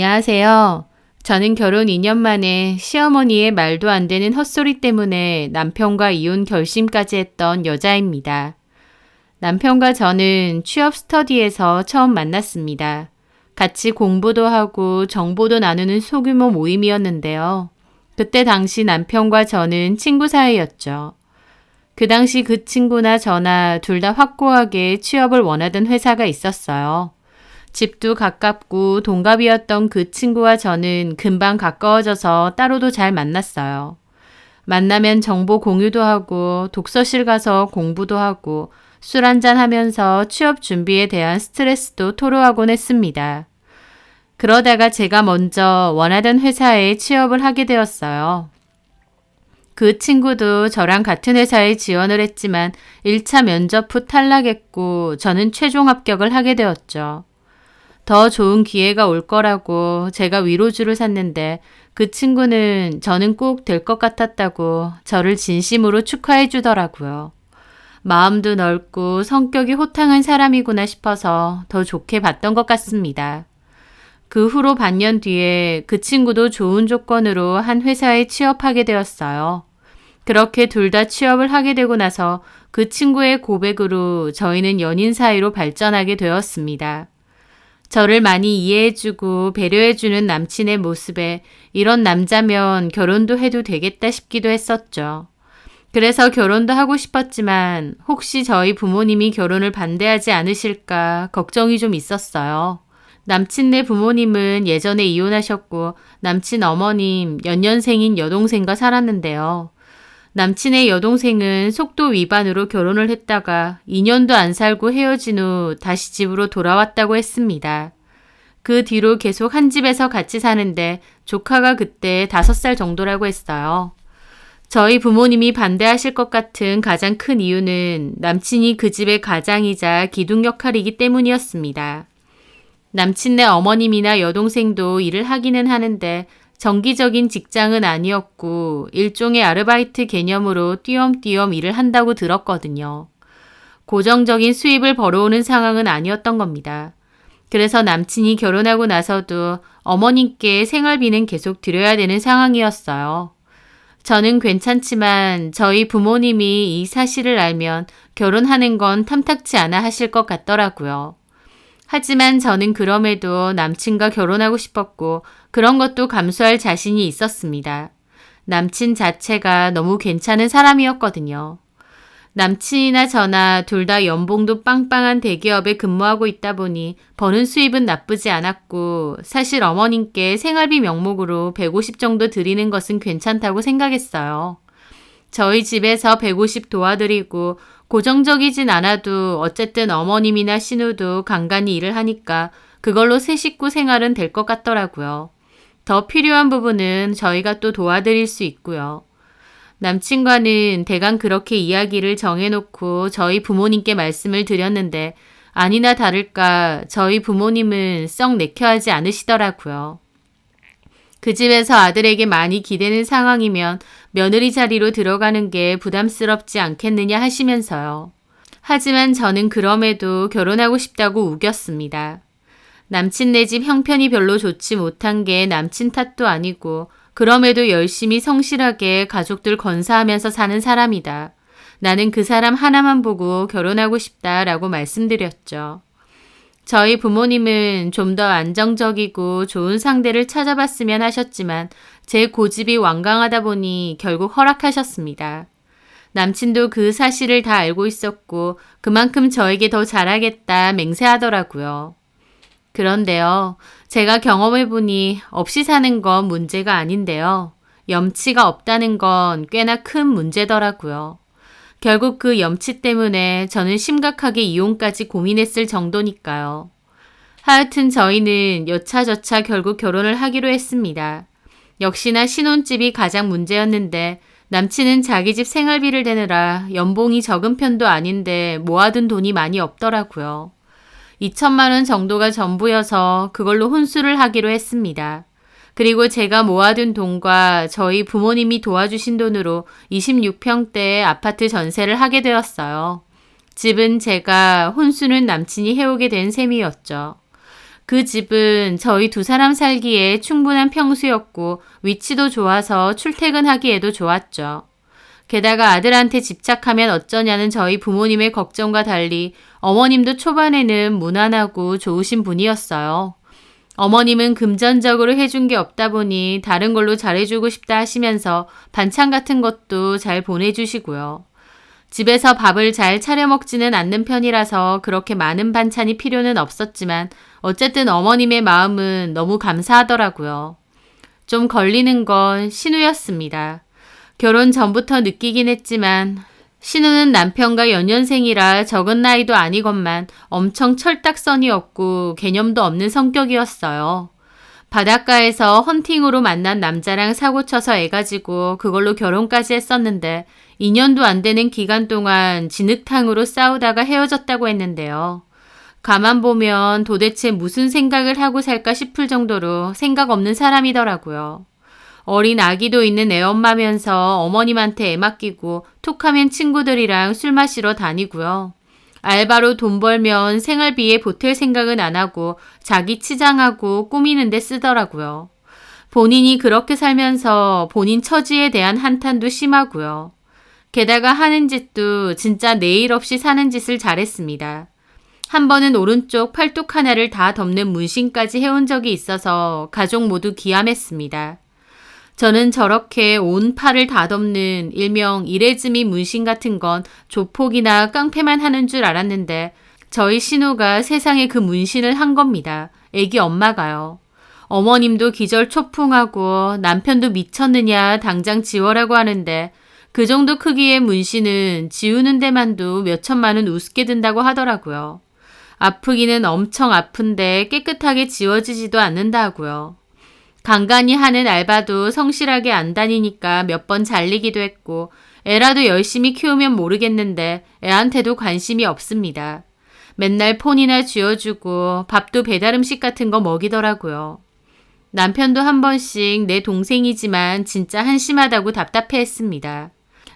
안녕하세요. 저는 결혼 2년 만에 시어머니의 말도 안 되는 헛소리 때문에 남편과 이혼 결심까지 했던 여자입니다. 남편과 저는 취업 스터디에서 처음 만났습니다. 같이 공부도 하고 정보도 나누는 소규모 모임이었는데요. 그때 당시 남편과 저는 친구 사이였죠. 그 당시 그 친구나 저나 둘 다 확고하게 취업을 원하던 회사가 있었어요. 집도 가깝고 동갑이었던 그 친구와 저는 금방 가까워져서 따로도 잘 만났어요. 만나면 정보 공유도 하고 독서실 가서 공부도 하고 술 한잔 하면서 취업 준비에 대한 스트레스도 토로하곤 했습니다. 그러다가 제가 먼저 원하던 회사에 취업을 하게 되었어요. 그 친구도 저랑 같은 회사에 지원을 했지만 1차 면접 후 탈락했고 저는 최종 합격을 하게 되었죠. 더 좋은 기회가 올 거라고 제가 위로주를 샀는데 그 친구는 저는 꼭 될 것 같았다고 저를 진심으로 축하해 주더라고요. 마음도 넓고 성격이 호탕한 사람이구나 싶어서 더 좋게 봤던 것 같습니다. 그 후로 반년 뒤에 그 친구도 좋은 조건으로 한 회사에 취업하게 되었어요. 그렇게 둘 다 취업을 하게 되고 나서 그 친구의 고백으로 저희는 연인 사이로 발전하게 되었습니다. 저를 많이 이해해주고 배려해주는 남친의 모습에 이런 남자면 결혼도 해도 되겠다 싶기도 했었죠. 그래서 결혼도 하고 싶었지만 혹시 저희 부모님이 결혼을 반대하지 않으실까 걱정이 좀 있었어요. 남친네 부모님은 예전에 이혼하셨고 남친 어머님 연년생인 여동생과 살았는데요. 남친의 여동생은 속도 위반으로 결혼을 했다가 2년도 안 살고 헤어진 후 다시 집으로 돌아왔다고 했습니다. 그 뒤로 계속 한 집에서 같이 사는데 조카가 그때 5살 정도라고 했어요. 저희 부모님이 반대하실 것 같은 가장 큰 이유는 남친이 그 집의 가장이자 기둥 역할이기 때문이었습니다. 남친네 어머님이나 여동생도 일을 하기는 하는데 정기적인 직장은 아니었고 일종의 아르바이트 개념으로 띄엄띄엄 일을 한다고 들었거든요. 고정적인 수입을 벌어오는 상황은 아니었던 겁니다. 그래서 남친이 결혼하고 나서도 어머님께 생활비는 계속 드려야 되는 상황이었어요. 저는 괜찮지만 저희 부모님이 이 사실을 알면 결혼하는 건 탐탁치 않아 하실 것 같더라고요. 하지만 저는 그럼에도 남친과 결혼하고 싶었고 그런 것도 감수할 자신이 있었습니다. 남친 자체가 너무 괜찮은 사람이었거든요. 남친이나 저나 둘 다 연봉도 빵빵한 대기업에 근무하고 있다 보니 버는 수입은 나쁘지 않았고 사실 어머님께 생활비 명목으로 150 정도 드리는 것은 괜찮다고 생각했어요. 저희 집에서 150 도와드리고 고정적이진 않아도 어쨌든 어머님이나 신우도 간간히 일을 하니까 그걸로 새 식구 생활은 될 것 같더라고요. 더 필요한 부분은 저희가 또 도와드릴 수 있고요. 남친과는 대강 그렇게 이야기를 정해놓고 저희 부모님께 말씀을 드렸는데 아니나 다를까 저희 부모님은 썩 내켜하지 않으시더라고요. 그 집에서 아들에게 많이 기대는 상황이면 며느리 자리로 들어가는 게 부담스럽지 않겠느냐 하시면서요. 하지만 저는 그럼에도 결혼하고 싶다고 우겼습니다. 남친네 집 형편이 별로 좋지 못한 게 남친 탓도 아니고 그럼에도 열심히 성실하게 가족들 건사하면서 사는 사람이다. 나는 그 사람 하나만 보고 결혼하고 싶다라고 말씀드렸죠. 저희 부모님은 좀 더 안정적이고 좋은 상대를 찾아봤으면 하셨지만 제 고집이 완강하다 보니 결국 허락하셨습니다. 남친도 그 사실을 다 알고 있었고 그만큼 저에게 더 잘하겠다 맹세하더라고요. 그런데요, 제가 경험해보니 없이 사는 건 문제가 아닌데요. 염치가 없다는 건 꽤나 큰 문제더라고요. 결국 그 염치 때문에 저는 심각하게 이혼까지 고민했을 정도니까요. 하여튼 저희는 여차저차 결국 결혼을 하기로 했습니다. 역시나 신혼집이 가장 문제였는데 남친은 자기 집 생활비를 대느라 연봉이 적은 편도 아닌데 모아둔 돈이 많이 없더라고요. 2천만 원 정도가 전부여서 그걸로 혼수를 하기로 했습니다. 그리고 제가 모아둔 돈과 저희 부모님이 도와주신 돈으로 26평대의 아파트 전세를 하게 되었어요. 집은 제가, 혼수는 남친이 해오게 된 셈이었죠. 그 집은 저희 두 사람 살기에 충분한 평수였고 위치도 좋아서 출퇴근하기에도 좋았죠. 게다가 아들한테 집착하면 어쩌냐는 저희 부모님의 걱정과 달리 어머님도 초반에는 무난하고 좋으신 분이었어요. 어머님은 금전적으로 해준 게 없다 보니 다른 걸로 잘해주고 싶다 하시면서 반찬 같은 것도 잘 보내주시고요. 집에서 밥을 잘 차려 먹지는 않는 편이라서 그렇게 많은 반찬이 필요는 없었지만 어쨌든 어머님의 마음은 너무 감사하더라고요. 좀 걸리는 건 신우였습니다. 결혼 전부터 느끼긴 했지만 신우는 남편과 연년생이라 적은 나이도 아니건만 엄청 철딱선이 없고 개념도 없는 성격이었어요. 바닷가에서 헌팅으로 만난 남자랑 사고쳐서 애 가지고 그걸로 결혼까지 했었는데 2년도 안 되는 기간 동안 진흙탕으로 싸우다가 헤어졌다고 했는데요. 가만 보면 도대체 무슨 생각을 하고 살까 싶을 정도로 생각 없는 사람이더라고요. 어린 아기도 있는 애엄마면서 어머님한테 애 맡기고 툭하면 친구들이랑 술 마시러 다니고요. 알바로 돈 벌면 생활비에 보탤 생각은 안 하고 자기 치장하고 꾸미는 데 쓰더라고요. 본인이 그렇게 살면서 본인 처지에 대한 한탄도 심하고요. 게다가 하는 짓도 진짜 내일 없이 사는 짓을 잘했습니다. 한 번은 오른쪽 팔뚝 하나를 다 덮는 문신까지 해온 적이 있어서 가족 모두 기함했습니다. 저는 저렇게 온 팔을 다 덮는 일명 이레즈미 문신 같은 건 조폭이나 깡패만 하는 줄 알았는데 저희 신우가 세상에 그 문신을 한 겁니다. 애기 엄마가요. 어머님도 기절초풍하고 남편도 미쳤느냐 당장 지워라고 하는데 그 정도 크기의 문신은 지우는 데만도 몇천만 원 우습게 든다고 하더라고요. 아프기는 엄청 아픈데 깨끗하게 지워지지도 않는다 하고요. 간간히 하는 알바도 성실하게 안 다니니까 몇 번 잘리기도 했고 애라도 열심히 키우면 모르겠는데 애한테도 관심이 없습니다. 맨날 폰이나 쥐어주고 밥도 배달음식 같은 거 먹이더라고요. 남편도 한 번씩 내 동생이지만 진짜 한심하다고 답답해했습니다.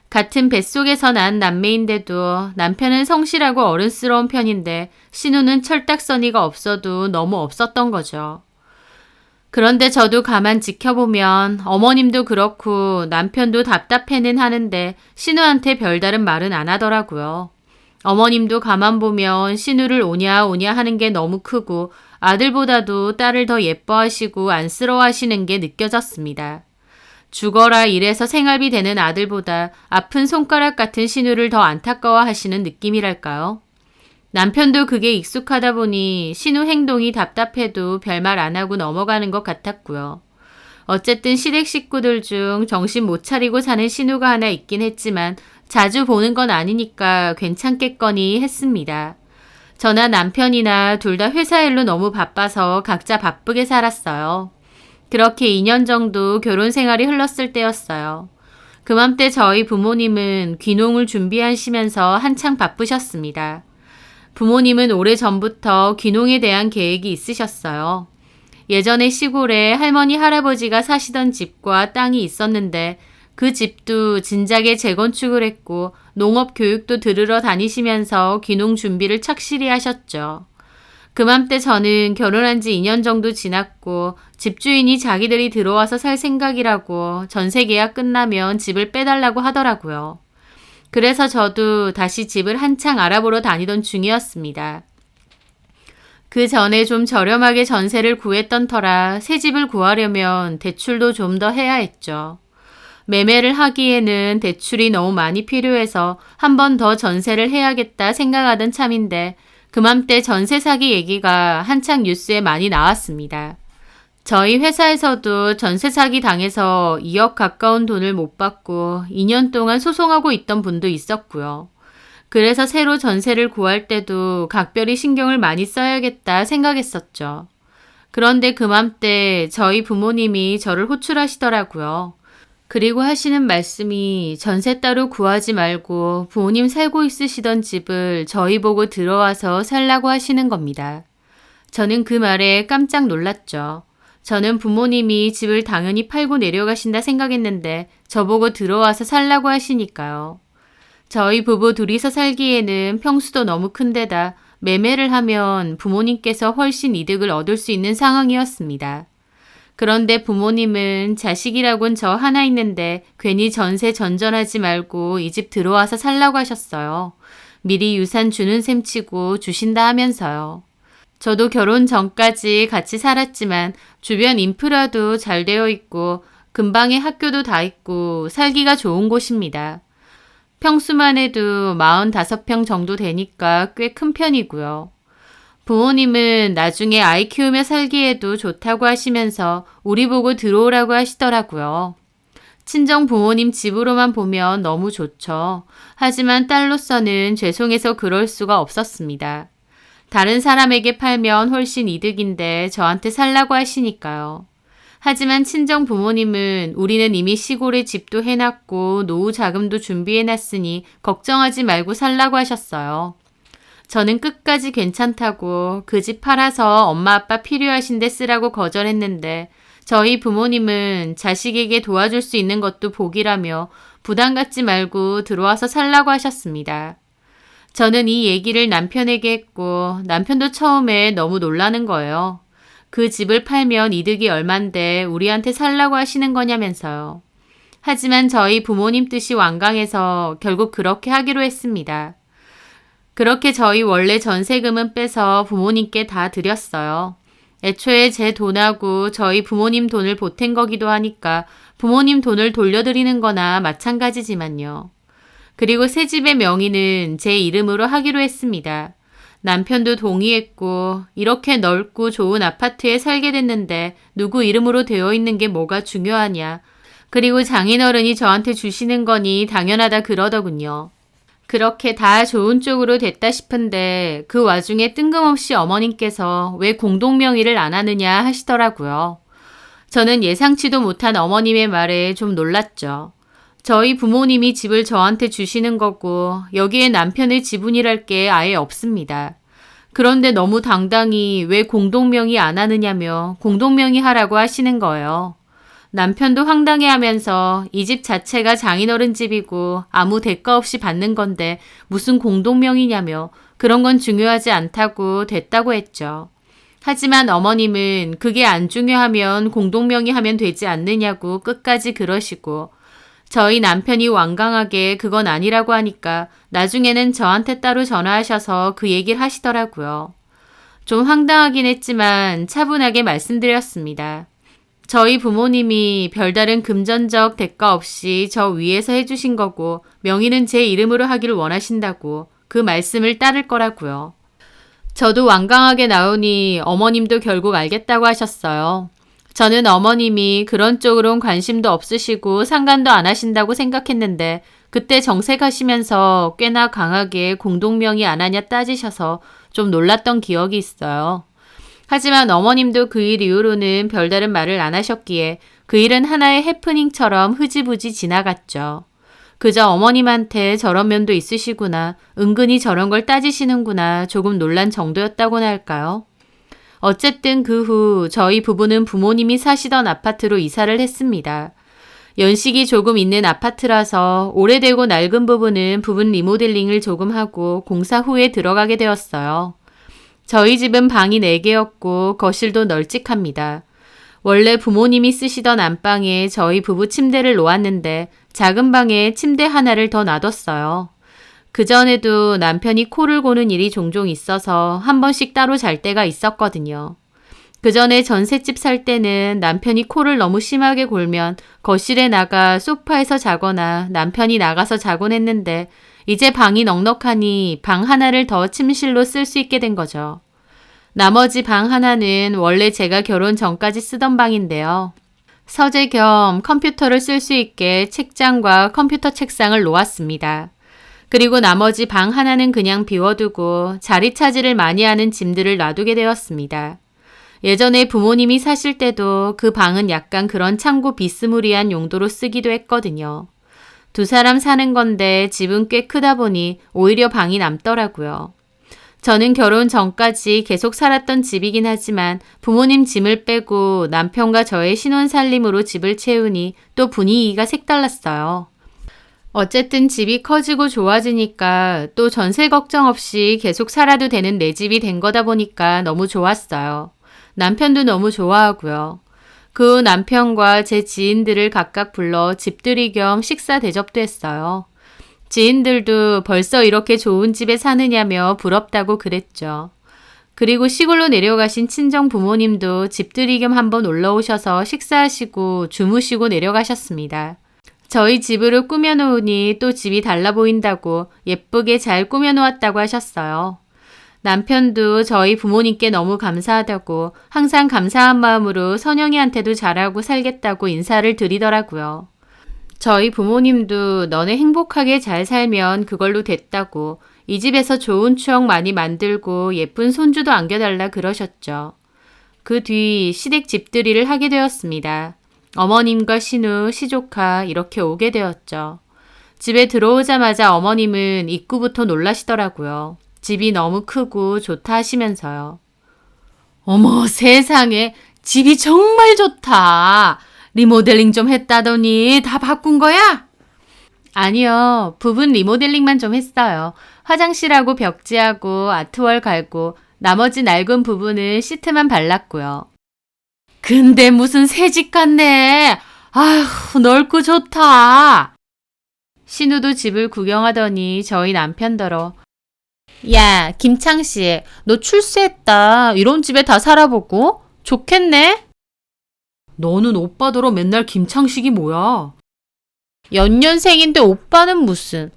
같은 뱃속에서 난 남매인데도 남편은 성실하고 어른스러운 편인데 신우는 철딱서니가 없어도 너무 없었던 거죠. 그런데 저도 가만 지켜보면 어머님도 그렇고 남편도 답답해는 하는데 신우한테 별다른 말은 안 하더라고요. 어머님도 가만 보면 신우를 오냐 오냐 하는 게 너무 크고 아들보다도 딸을 더 예뻐하시고 안쓰러워하시는 게 느껴졌습니다. 죽어라 일해서 생활비 되는 아들보다 아픈 손가락 같은 신우를 더 안타까워하시는 느낌이랄까요? 남편도 그게 익숙하다 보니 신우 행동이 답답해도 별말 안 하고 넘어가는 것 같았고요. 어쨌든 시댁 식구들 중 정신 못 차리고 사는 신우가 하나 있긴 했지만 자주 보는 건 아니니까 괜찮겠거니 했습니다. 저나 남편이나 둘 다 회사 일로 너무 바빠서 각자 바쁘게 살았어요. 그렇게 2년 정도 결혼 생활이 흘렀을 때였어요. 그맘때 저희 부모님은 귀농을 준비하시면서 한창 바쁘셨습니다. 부모님은 오래전부터 귀농에 대한 계획이 있으셨어요. 예전에 시골에 할머니 할아버지가 사시던 집과 땅이 있었는데 그 집도 진작에 재건축을 했고 농업 교육도 들으러 다니시면서 귀농 준비를 착실히 하셨죠. 그맘때 저는 결혼한 지 2년 정도 지났고 집주인이 자기들이 들어와서 살 생각이라고 전세 계약 끝나면 집을 빼달라고 하더라고요. 그래서 저도 다시 집을 한창 알아보러 다니던 중이었습니다. 그 전에 좀 저렴하게 전세를 구했던 터라 새 집을 구하려면 대출도 좀 더 해야 했죠. 매매를 하기에는 대출이 너무 많이 필요해서 한 번 더 전세를 해야겠다 생각하던 참인데 그맘때 전세 사기 얘기가 한창 뉴스에 많이 나왔습니다. 저희 회사에서도 전세 사기 당해서 2억 가까운 돈을 못 받고 2년 동안 소송하고 있던 분도 있었고요. 그래서 새로 전세를 구할 때도 각별히 신경을 많이 써야겠다 생각했었죠. 그런데 그맘때 저희 부모님이 저를 호출하시더라고요. 그리고 하시는 말씀이 전세 따로 구하지 말고 부모님 살고 있으시던 집을 저희 보고 들어와서 살라고 하시는 겁니다. 저는 그 말에 깜짝 놀랐죠. 저는 부모님이 집을 당연히 팔고 내려가신다 생각했는데 저보고 들어와서 살라고 하시니까요. 저희 부부 둘이서 살기에는 평수도 너무 큰데다 매매를 하면 부모님께서 훨씬 이득을 얻을 수 있는 상황이었습니다. 그런데 부모님은 자식이라곤 저 하나 있는데 괜히 전세 전전하지 말고 이 집 들어와서 살라고 하셨어요. 미리 유산 주는 셈 치고 주신다 하면서요. 저도 결혼 전까지 같이 살았지만 주변 인프라도 잘 되어 있고 근방에 학교도 다 있고 살기가 좋은 곳입니다. 평수만 해도 45평 정도 되니까 꽤 큰 편이고요. 부모님은 나중에 아이 키우며 살기에도 좋다고 하시면서 우리 보고 들어오라고 하시더라고요. 친정 부모님 집으로만 보면 너무 좋죠. 하지만 딸로서는 죄송해서 그럴 수가 없었습니다. 다른 사람에게 팔면 훨씬 이득인데 저한테 살라고 하시니까요. 하지만 친정 부모님은 우리는 이미 시골에 집도 해놨고 노후 자금도 준비해놨으니 걱정하지 말고 살라고 하셨어요. 저는 끝까지 괜찮다고 그 집 팔아서 엄마 아빠 필요하신데 쓰라고 거절했는데 저희 부모님은 자식에게 도와줄 수 있는 것도 복이라며 부담 갖지 말고 들어와서 살라고 하셨습니다. 저는 이 얘기를 남편에게 했고 남편도 처음에 너무 놀라는 거예요. 그 집을 팔면 이득이 얼만데 우리한테 살라고 하시는 거냐면서요. 하지만 저희 부모님 뜻이 완강해서 결국 그렇게 하기로 했습니다. 그렇게 저희 원래 전세금은 빼서 부모님께 다 드렸어요. 애초에 제 돈하고 저희 부모님 돈을 보탠 거기도 하니까 부모님 돈을 돌려드리는 거나 마찬가지지만요. 그리고 새 집의 명의는 제 이름으로 하기로 했습니다. 남편도 동의했고 이렇게 넓고 좋은 아파트에 살게 됐는데 누구 이름으로 되어 있는 게 뭐가 중요하냐. 그리고 장인어른이 저한테 주시는 거니 당연하다 그러더군요. 그렇게 다 좋은 쪽으로 됐다 싶은데 그 와중에 뜬금없이 어머님께서 왜 공동명의를 안 하느냐 하시더라고요. 저는 예상치도 못한 어머님의 말에 좀 놀랐죠. 저희 부모님이 집을 저한테 주시는 거고 여기에 남편의 지분이랄 게 아예 없습니다. 그런데 너무 당당히 왜 공동명의 안 하느냐며 공동명의 하라고 하시는 거예요. 남편도 황당해하면서 이 집 자체가 장인어른 집이고 아무 대가 없이 받는 건데 무슨 공동명의냐며 그런 건 중요하지 않다고 됐다고 했죠. 하지만 어머님은 그게 안 중요하면 공동명의 하면 되지 않느냐고 끝까지 그러시고 저희 남편이 완강하게 그건 아니라고 하니까 나중에는 저한테 따로 전화하셔서 그 얘기를 하시더라고요. 좀 황당하긴 했지만 차분하게 말씀드렸습니다. 저희 부모님이 별다른 금전적 대가 없이 저 위에서 해주신 거고 명의는 제 이름으로 하기를 원하신다고 그 말씀을 따를 거라고요. 저도 완강하게 나오니 어머님도 결국 알겠다고 하셨어요. 저는 어머님이 그런 쪽으론 관심도 없으시고 상관도 안 하신다고 생각했는데 그때 정색하시면서 꽤나 강하게 공동명의 안 하냐 따지셔서 좀 놀랐던 기억이 있어요. 하지만 어머님도 그 일 이후로는 별다른 말을 안 하셨기에 그 일은 하나의 해프닝처럼 흐지부지 지나갔죠. 그저 어머님한테 저런 면도 있으시구나, 은근히 저런 걸 따지시는구나 조금 놀란 정도였다고나 할까요? 어쨌든 그 후 저희 부부는 부모님이 사시던 아파트로 이사를 했습니다. 연식이 조금 있는 아파트라서 오래되고 낡은 부분은 부분 리모델링을 조금 하고 공사 후에 들어가게 되었어요. 저희 집은 방이 4개였고 거실도 널찍합니다. 원래 부모님이 쓰시던 안방에 저희 부부 침대를 놓았는데 작은 방에 침대 하나를 더 놔뒀어요. 그전에도 남편이 코를 고는 일이 종종 있어서 한 번씩 따로 잘 때가 있었거든요. 그전에 전셋집 살 때는 남편이 코를 너무 심하게 골면 거실에 나가 소파에서 자거나 남편이 나가서 자곤 했는데 이제 방이 넉넉하니 방 하나를 더 침실로 쓸 수 있게 된 거죠. 나머지 방 하나는 원래 제가 결혼 전까지 쓰던 방인데요. 서재 겸 컴퓨터를 쓸 수 있게 책장과 컴퓨터 책상을 놓았습니다. 그리고 나머지 방 하나는 그냥 비워두고 자리 차지를 많이 하는 짐들을 놔두게 되었습니다. 예전에 부모님이 사실 때도 그 방은 약간 그런 창고 비스무리한 용도로 쓰기도 했거든요. 2사람 사는 건데 집은 꽤 크다 보니 오히려 방이 남더라고요. 저는 결혼 전까지 계속 살았던 집이긴 하지만 부모님 짐을 빼고 남편과 저의 신혼 살림으로 집을 채우니 또 분위기가 색달랐어요. 어쨌든 집이 커지고 좋아지니까 또 전세 걱정 없이 계속 살아도 되는 내 집이 된 거다 보니까 너무 좋았어요. 남편도 너무 좋아하고요. 그 후 남편과 제 지인들을 각각 불러 집들이 겸 식사 대접도 했어요. 지인들도 벌써 이렇게 좋은 집에 사느냐며 부럽다고 그랬죠. 그리고 시골로 내려가신 친정 부모님도 집들이 겸 한번 올라오셔서 식사하시고 주무시고 내려가셨습니다. 저희 집으로 꾸며놓으니 또 집이 달라 보인다고 예쁘게 잘 꾸며놓았다고 하셨어요. 남편도 저희 부모님께 너무 감사하다고 항상 감사한 마음으로 선영이한테도 잘하고 살겠다고 인사를 드리더라고요. 저희 부모님도 너네 행복하게 잘 살면 그걸로 됐다고 이 집에서 좋은 추억 많이 만들고 예쁜 손주도 안겨달라 그러셨죠. 그 뒤 시댁 집들이를 하게 되었습니다. 어머님과 신우, 시조카 이렇게 오게 되었죠. 집에 들어오자마자 어머님은 입구부터 놀라시더라고요. 집이 너무 크고 좋다 하시면서요. 어머 세상에 집이 정말 좋다. 리모델링 좀 했다더니 다 바꾼 거야? 아니요. 부분 리모델링만 좀 했어요. 화장실하고 벽지하고 아트월 갈고 나머지 낡은 부분은 시트만 발랐고요. 근데 무슨 새집 같네. 아휴 넓고 좋다. 신우도 집을 구경하더니 저희 남편더러 야 김창씨 너 출세했다. 이런 집에 다 살아보고 좋겠네. 너는 오빠더러 맨날 김창식이 뭐야? 연년생인데 오빠는 무슨.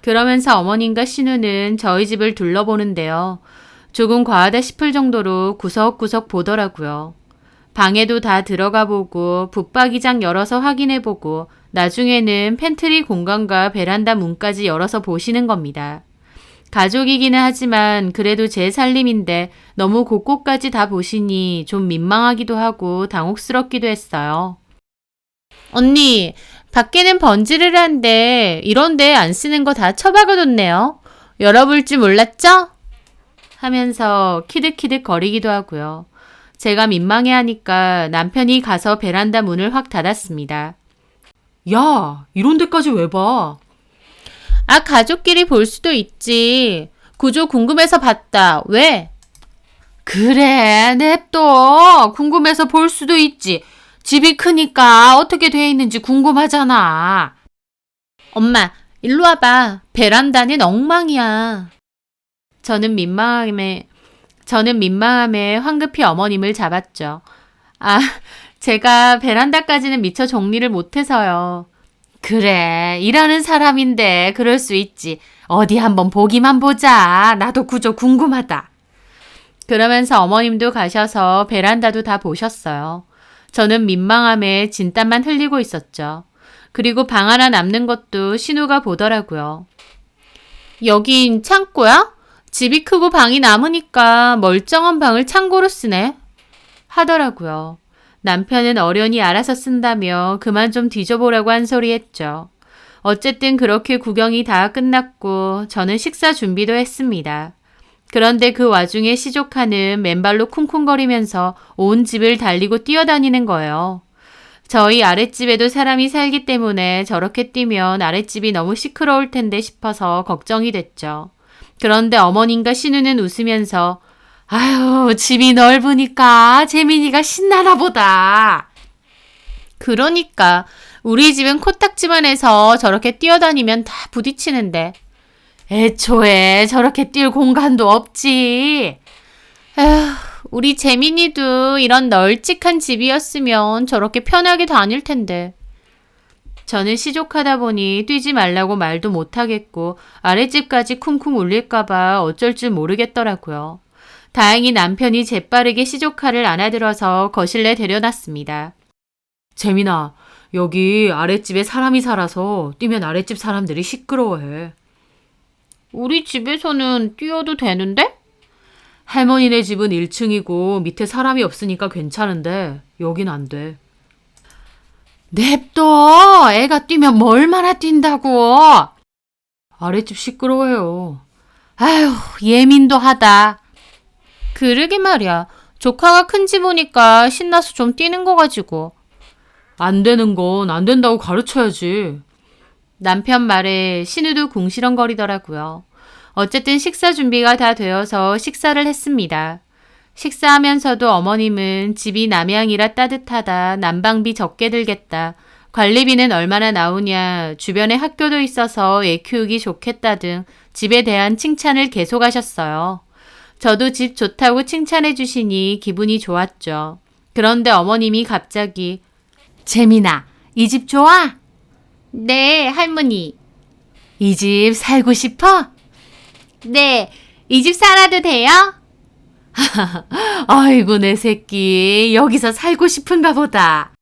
그러면서 어머님과 신우는 저희 집을 둘러보는데요. 조금 과하다 싶을 정도로 구석구석 보더라고요. 방에도 다 들어가 보고 붙박이장 열어서 확인해 보고 나중에는 팬트리 공간과 베란다 문까지 열어서 보시는 겁니다. 가족이기는 하지만 그래도 제 살림인데 너무 곳곳까지 다 보시니 좀 민망하기도 하고 당혹스럽기도 했어요. 언니, 밖에는 번지르르한데 이런데 안 쓰는 거 다 처박아뒀네요. 열어볼 줄 몰랐죠? 하면서 키득키득 거리기도 하고요. 제가 민망해하니까 남편이 가서 베란다 문을 확 닫았습니다. 야, 이런 데까지 왜 봐? 아, 가족끼리 볼 수도 있지. 구조 궁금해서 봤다. 왜? 그래, 냅둬. 궁금해서 볼 수도 있지. 집이 크니까 어떻게 돼 있는지 궁금하잖아. 엄마, 일로 와봐. 베란다는 엉망이야. 저는 민망함에 황급히 어머님을 잡았죠. 아, 제가 베란다까지는 미처 정리를 못해서요. 그래, 일하는 사람인데 그럴 수 있지. 어디 한번 보기만 보자. 나도 구조 궁금하다. 그러면서 어머님도 가셔서 베란다도 다 보셨어요. 저는 민망함에 진땀만 흘리고 있었죠. 그리고 방 하나 남는 것도 신우가 보더라고요. 여긴 창고야? 집이 크고 방이 남으니까 멀쩡한 방을 창고로 쓰네. 하더라고요. 남편은 어련히 알아서 쓴다며 그만 좀 뒤져보라고 한 소리 했죠. 어쨌든 그렇게 구경이 다 끝났고 저는 식사 준비도 했습니다. 그런데 그 와중에 시조카는 맨발로 쿵쿵거리면서 온 집을 달리고 뛰어다니는 거예요. 저희 아랫집에도 사람이 살기 때문에 저렇게 뛰면 아랫집이 너무 시끄러울 텐데 싶어서 걱정이 됐죠. 그런데 어머님과 신우는 웃으면서 아유, 집이 넓으니까 재민이가 신나나 보다. 그러니까 우리 집은 코딱지만 해서 저렇게 뛰어다니면 다 부딪히는데 애초에 저렇게 뛸 공간도 없지. 에휴, 우리 재민이도 이런 널찍한 집이었으면 저렇게 편하게 다닐 텐데. 저는 시족하다 보니 뛰지 말라고 말도 못하겠고 아랫집까지 쿵쿵 울릴까봐 어쩔 줄 모르겠더라고요. 다행히 남편이 재빠르게 시조카를 안아들어서 거실내 데려놨습니다. 재민아, 여기 아랫집에 사람이 살아서 뛰면 아랫집 사람들이 시끄러워해. 우리 집에서는 뛰어도 되는데? 할머니네 집은 1층이고 밑에 사람이 없으니까 괜찮은데 여긴 안 돼. 냅둬! 애가 뛰면 뭐 얼마나 뛴다고! 아랫집 시끄러워해요. 아휴, 예민도 하다. 그러게 말이야. 조카가 큰 집 오니까 신나서 좀 뛰는 거 가지고. 안 되는 건 안 된다고 가르쳐야지. 남편 말에 신우도 궁시렁거리더라고요. 어쨌든 식사 준비가 다 되어서 식사를 했습니다. 식사하면서도 어머님은 집이 남양이라 따뜻하다, 난방비 적게 들겠다, 관리비는 얼마나 나오냐, 주변에 학교도 있어서 애 키우기 좋겠다 등 집에 대한 칭찬을 계속하셨어요. 저도 집 좋다고 칭찬해 주시니 기분이 좋았죠. 그런데 어머님이 갑자기 재민아, 이 집 좋아? 네, 할머니. 이 집 살고 싶어? 네, 이 집 살아도 돼요? 아이고, 내 새끼. 여기서 살고 싶은가 보다.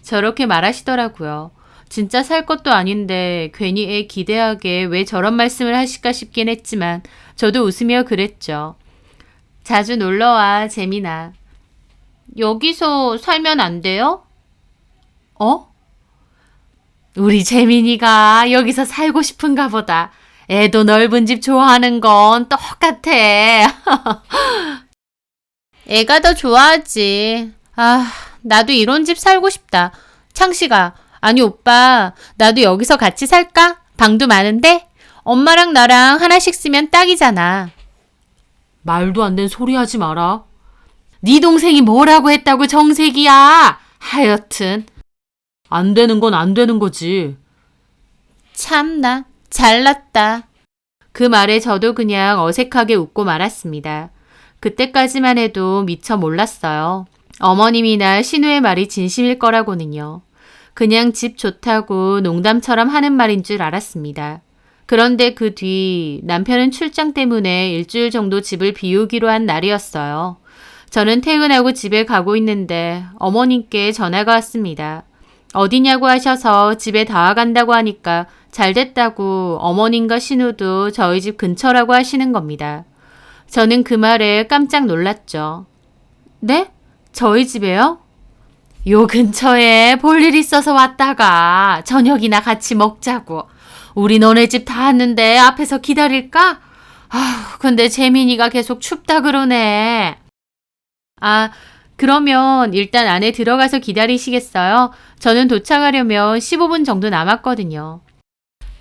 저렇게 말하시더라고요. 진짜 살 것도 아닌데 괜히 애 기대하게 왜 저런 말씀을 하실까 싶긴 했지만 저도 웃으며 그랬죠. 자주 놀러와, 재민아. 여기서 살면 안 돼요? 어? 우리 재민이가 여기서 살고 싶은가 보다. 애도 넓은 집 좋아하는 건 똑같아. 애가 더 좋아하지. 아, 나도 이런 집 살고 싶다. 창식아, 아니 오빠, 나도 여기서 같이 살까? 방도 많은데? 엄마랑 나랑 하나씩 쓰면 딱이잖아. 말도 안 되는 소리 하지 마라. 네 동생이 뭐라고 했다고 정색이야. 하여튼 안 되는 건 안 되는 거지. 참나, 잘났다. 그 말에 저도 그냥 어색하게 웃고 말았습니다. 그때까지만 해도 미처 몰랐어요. 어머님이나 신우의 말이 진심일 거라고는요. 그냥 집 좋다고 농담처럼 하는 말인 줄 알았습니다. 그런데 그 뒤 남편은 출장 때문에 일주일 정도 집을 비우기로 한 날이었어요. 저는 퇴근하고 집에 가고 있는데 어머님께 전화가 왔습니다. 어디냐고 하셔서 집에 다 와간다고 하니까 잘 됐다고 어머님과 신우도 저희 집 근처라고 하시는 겁니다. 저는 그 말에 깜짝 놀랐죠. 네? 저희 집에요? 요 근처에 볼 일 있어서 왔다가 저녁이나 같이 먹자고. 우리 너네 집 다 왔는데 앞에서 기다릴까? 아, 근데 재민이가 계속 춥다 그러네. 아, 그러면 일단 안에 들어가서 기다리시겠어요? 저는 도착하려면 15분 정도 남았거든요.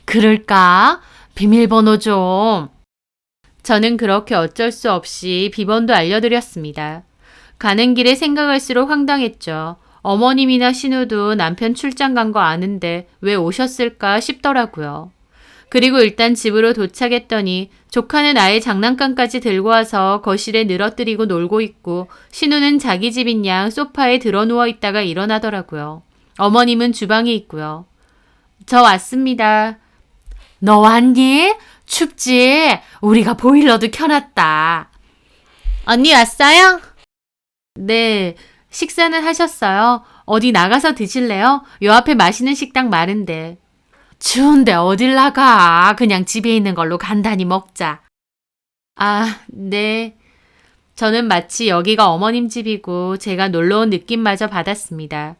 그럴까? 비밀번호 좀. 저는 그렇게 어쩔 수 없이 비번도 알려드렸습니다. 가는 길에 생각할수록 황당했죠. 어머님이나 신우도 남편 출장 간 거 아는데 왜 오셨을까 싶더라고요. 그리고 일단 집으로 도착했더니 조카는 아예 장난감까지 들고 와서 거실에 늘어뜨리고 놀고 있고 신우는 자기 집인 양 소파에 들어 누워 있다가 일어나더라고요. 어머님은 주방에 있고요. 저 왔습니다. 너 왔니? 춥지? 우리가 보일러도 켜놨다. 언니 왔어요? 네, 식사는 하셨어요? 어디 나가서 드실래요? 요 앞에 맛있는 식당 많은데. 추운데 어딜 나가? 그냥 집에 있는 걸로 간단히 먹자. 아, 네. 저는 마치 여기가 어머님 집이고 제가 놀러 온 느낌마저 받았습니다.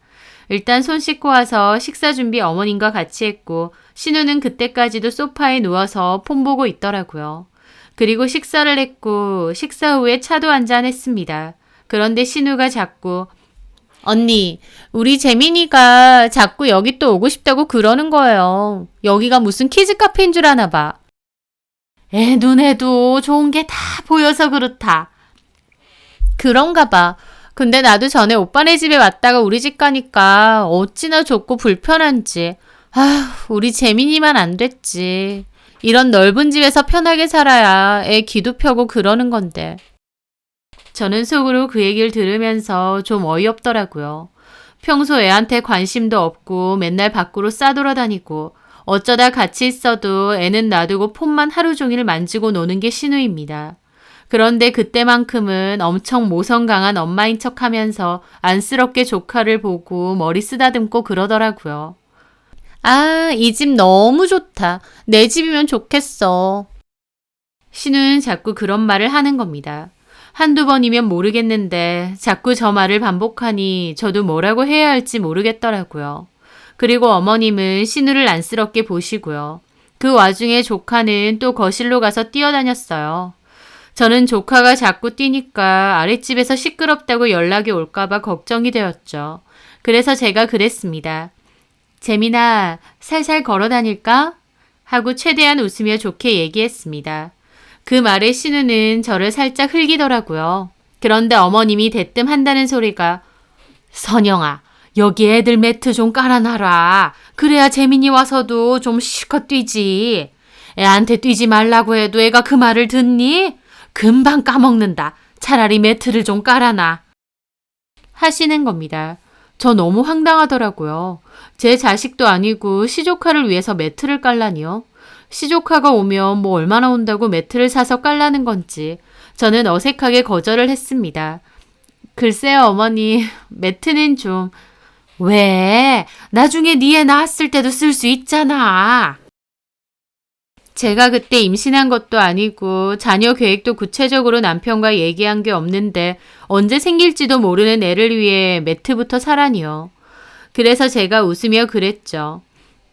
일단 손 씻고 와서 식사 준비 어머님과 같이 했고 신우는 그때까지도 소파에 누워서 폰 보고 있더라고요. 그리고 식사를 했고 식사 후에 차도 한잔 했습니다. 그런데 신우가 자꾸 언니, 우리 재민이가 자꾸 여기 또 오고 싶다고 그러는 거예요. 여기가 무슨 키즈 카페인 줄 아나 봐. 애 눈에도 좋은 게 다 보여서 그렇다. 그런가 봐. 근데 나도 전에 오빠네 집에 왔다가 우리 집 가니까 어찌나 좁고 불편한지. 아, 우리 재민이만 안 됐지. 이런 넓은 집에서 편하게 살아야 애 기도 펴고 그러는 건데. 저는 속으로 그 얘기를 들으면서 좀 어이없더라고요. 평소 애한테 관심도 없고 맨날 밖으로 싸돌아다니고 어쩌다 같이 있어도 애는 놔두고 폰만 하루 종일 만지고 노는 게 신우입니다. 그런데 그때만큼은 엄청 모성 강한 엄마인 척하면서 안쓰럽게 조카를 보고 머리 쓰다듬고 그러더라고요. 아, 이 집 너무 좋다. 내 집이면 좋겠어. 신우는 자꾸 그런 말을 하는 겁니다. 한두 번이면 모르겠는데 자꾸 저 말을 반복하니 저도 뭐라고 해야 할지 모르겠더라고요. 그리고 어머님은 신우를 안쓰럽게 보시고요. 그 와중에 조카는 또 거실로 가서 뛰어다녔어요. 저는 조카가 자꾸 뛰니까 아랫집에서 시끄럽다고 연락이 올까봐 걱정이 되었죠. 그래서 제가 그랬습니다. 재민아, 살살 걸어 다닐까? 하고 최대한 웃으며 좋게 얘기했습니다. 그 말에 신우는 저를 살짝 흘기더라고요. 그런데 어머님이 대뜸 한다는 소리가 선영아, 여기 애들 매트 좀 깔아놔라. 그래야 재민이 와서도 좀 실컷 뛰지. 애한테 뛰지 말라고 해도 애가 그 말을 듣니? 금방 까먹는다. 차라리 매트를 좀 깔아놔. 하시는 겁니다. 저 너무 황당하더라고요. 제 자식도 아니고 시조카를 위해서 매트를 깔라니요. 시조카가 오면 뭐 얼마나 온다고 매트를 사서 깔라는 건지 저는 어색하게 거절을 했습니다. 글쎄요 어머니, 매트는 좀... 왜? 나중에 네 애 낳았을 때도 쓸 수 있잖아. 제가 그때 임신한 것도 아니고 자녀 계획도 구체적으로 남편과 얘기한 게 없는데 언제 생길지도 모르는 애를 위해 매트부터 사라니요. 그래서 제가 웃으며 그랬죠.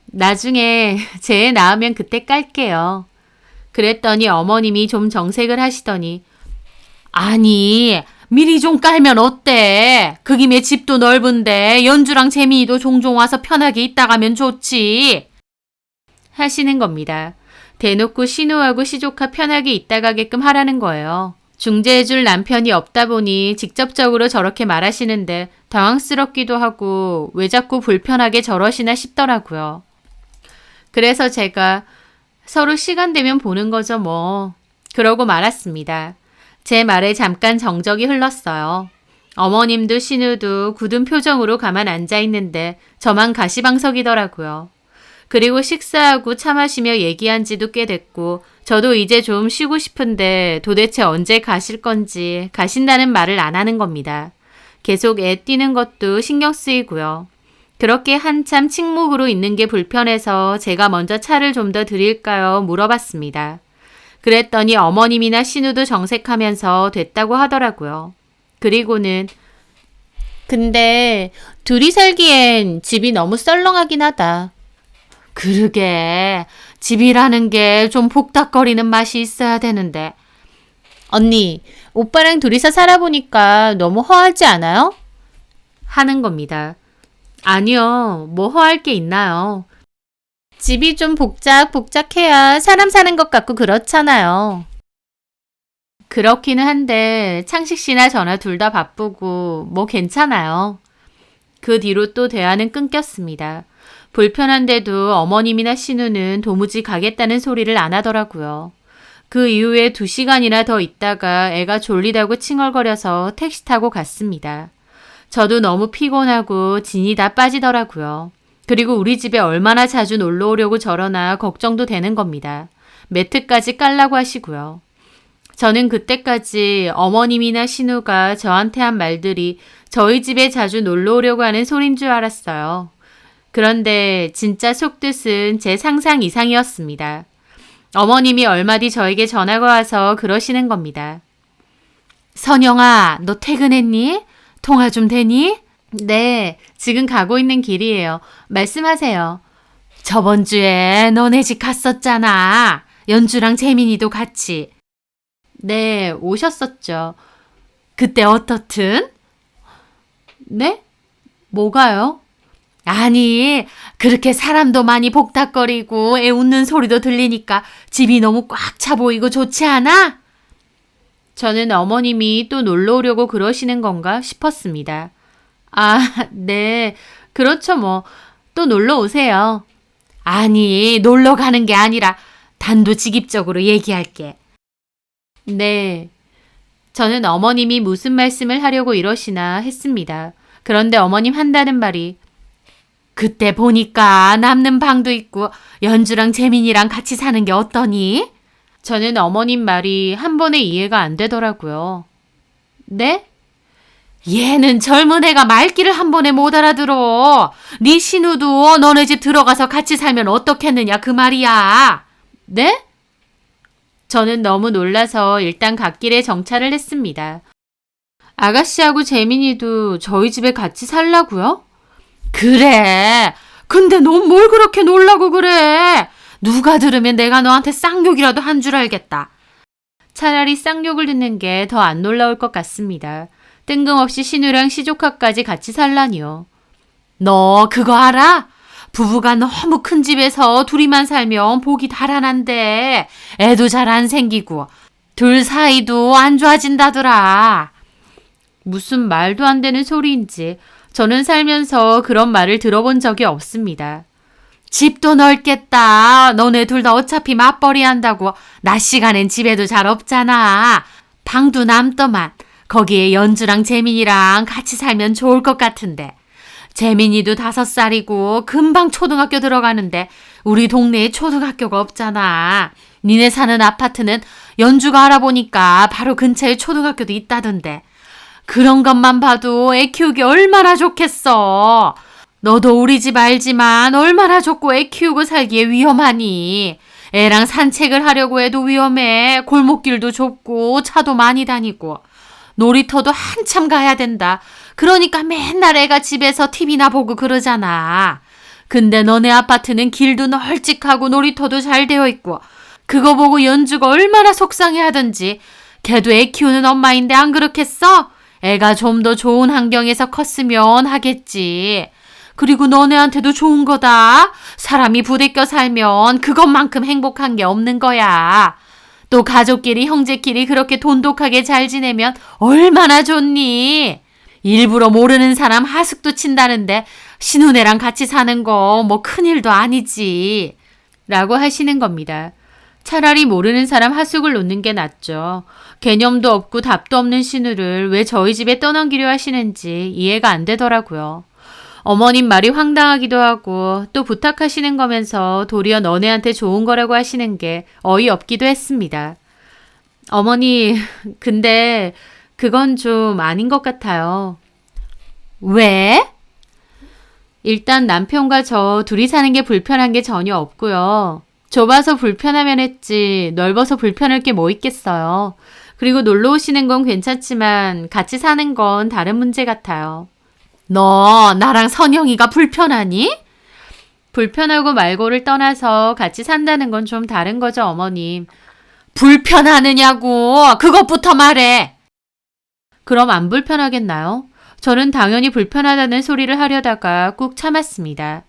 나중에 제 애 낳으면 그때 깔게요. 그랬더니 어머님이 좀 정색을 하시더니 아니 미리 좀 깔면 어때? 그 김에 집도 넓은데 연주랑 재민이도 종종 와서 편하게 있다 가면 좋지. 하시는 겁니다. 대놓고 신우하고 시조카 편하게 있다 가게끔 하라는 거예요. 중재해줄 남편이 없다 보니 직접적으로 저렇게 말하시는데 당황스럽기도 하고 왜 자꾸 불편하게 저러시나 싶더라고요. 그래서 제가 서로 시간 되면 보는 거죠 뭐. 그러고 말았습니다. 제 말에 잠깐 정적이 흘렀어요. 어머님도 신우도 굳은 표정으로 가만 앉아 있는데 저만 가시방석이더라고요. 그리고 식사하고 차 마시며 얘기한 지도 꽤 됐고 저도 이제 좀 쉬고 싶은데 도대체 언제 가실 건지 가신다는 말을 안 하는 겁니다. 계속 애 뛰는 것도 신경 쓰이고요. 그렇게 한참 침묵으로 있는 게 불편해서 제가 먼저 차를 좀 더 드릴까요? 물어봤습니다. 그랬더니 어머님이나 신우도 정색하면서 됐다고 하더라고요. 그리고는 근데 둘이 살기엔 집이 너무 썰렁하긴 하다. 그러게 집이라는 게 좀 복닥거리는 맛이 있어야 되는데. 언니, 오빠랑 둘이서 살아보니까 너무 허하지 않아요? 하는 겁니다. 아니요, 뭐 허할 게 있나요? 집이 좀 복작복작해야 사람 사는 것 같고 그렇잖아요. 그렇기는 한데 창식 씨나 저나 둘 다 바쁘고 뭐 괜찮아요. 그 뒤로 또 대화는 끊겼습니다. 불편한데도 어머님이나 신우는 도무지 가겠다는 소리를 안 하더라고요. 그 이후에 2시간이나 더 있다가 애가 졸리다고 칭얼거려서 택시 타고 갔습니다. 저도 너무 피곤하고 진이 다 빠지더라고요. 그리고 우리 집에 얼마나 자주 놀러 오려고 저러나 걱정도 되는 겁니다. 매트까지 깔라고 하시고요. 저는 그때까지 어머님이나 신우가 저한테 한 말들이 저희 집에 자주 놀러 오려고 하는 소린 줄 알았어요. 그런데 진짜 속뜻은 제 상상 이상이었습니다. 어머님이 얼마 뒤 저에게 전화가 와서 그러시는 겁니다. 선영아, 너 퇴근했니? 통화 좀 되니? 네, 지금 가고 있는 길이에요. 말씀하세요. 저번 주에 너네 집 갔었잖아. 연주랑 재민이도 같이. 네, 오셨었죠. 그때 어떻든? 네? 뭐가요? 아니, 그렇게 사람도 많이 복닥거리고 애 웃는 소리도 들리니까 집이 너무 꽉 차 보이고 좋지 않아? 저는 어머님이 또 놀러 오려고 그러시는 건가 싶었습니다. 아, 네. 그렇죠 뭐. 또 놀러 오세요. 아니, 놀러 가는 게 아니라 단도직입적으로 얘기할게. 네. 저는 어머님이 무슨 말씀을 하려고 이러시나 했습니다. 그런데 어머님 한다는 말이 그때 보니까 남는 방도 있고 연주랑 재민이랑 같이 사는 게 어떠니? 저는 어머님 말이 한 번에 이해가 안 되더라고요. 네? 얘는 젊은 애가 말귀를 한 번에 못 알아들어. 네 신우도 너네 집 들어가서 같이 살면 어떻겠느냐 그 말이야. 네? 저는 너무 놀라서 일단 갓길에 정차를 했습니다. 아가씨하고 재민이도 저희 집에 같이 살라고요? 그래. 근데 넌 뭘 그렇게 놀라고 그래. 누가 들으면 내가 너한테 쌍욕이라도 한 줄 알겠다. 차라리 쌍욕을 듣는 게 더 안 놀라울 것 같습니다. 뜬금없이 신우랑 시조카까지 같이 살라니요. 너 그거 알아? 부부가 너무 큰 집에서 둘이만 살면 복이 달아난데 애도 잘 안 생기고 둘 사이도 안 좋아진다더라. 무슨 말도 안 되는 소리인지 저는 살면서 그런 말을 들어본 적이 없습니다. 집도 넓겠다. 너네 둘 다 어차피 맞벌이 한다고 낮 시간엔 집에도 잘 없잖아. 방도 남더만. 거기에 연주랑 재민이랑 같이 살면 좋을 것 같은데. 재민이도 5살이고 금방 초등학교 들어가는데 우리 동네에 초등학교가 없잖아. 니네 사는 아파트는 연주가 알아보니까 바로 근처에 초등학교도 있다던데. 그런 것만 봐도 애 키우기 얼마나 좋겠어. 너도 우리 집 알지만 얼마나 좋고 애 키우고 살기에 위험하니. 애랑 산책을 하려고 해도 위험해. 골목길도 좁고 차도 많이 다니고. 놀이터도 한참 가야 된다. 그러니까 맨날 애가 집에서 TV나 보고 그러잖아. 근데 너네 아파트는 길도 널찍하고 놀이터도 잘 되어 있고 그거 보고 연주가 얼마나 속상해하던지. 걔도 애 키우는 엄마인데 안 그렇겠어? 애가 좀 더 좋은 환경에서 컸으면 하겠지. 그리고 너네한테도 좋은 거다. 사람이 부대껴 살면 그것만큼 행복한 게 없는 거야. 또 가족끼리 형제끼리 그렇게 돈독하게 잘 지내면 얼마나 좋니? 일부러 모르는 사람 하숙도 친다는데 신혼애랑 같이 사는 거 뭐 큰일도 아니지. 라고 하시는 겁니다. 차라리 모르는 사람 하숙을 놓는 게 낫죠. 개념도 없고 답도 없는 신우를 왜 저희 집에 떠넘기려 하시는지 이해가 안 되더라고요. 어머님 말이 황당하기도 하고 또 부탁하시는 거면서 도리어 너네한테 좋은 거라고 하시는 게 어이없기도 했습니다. 어머니, 근데 그건 좀 아닌 것 같아요. 왜? 일단 남편과 저 둘이 사는 게 불편한 게 전혀 없고요. 좁아서 불편하면 했지 넓어서 불편할 게 뭐 있겠어요. 그리고 놀러 오시는 건 괜찮지만 같이 사는 건 다른 문제 같아요. 너 나랑 선영이가 불편하니? 불편하고 말고를 떠나서 같이 산다는 건 좀 다른 거죠, 어머님. 불편하느냐고 그것부터 말해. 그럼 안 불편하겠나요? 저는 당연히 불편하다는 소리를 하려다가 꾹 참았습니다.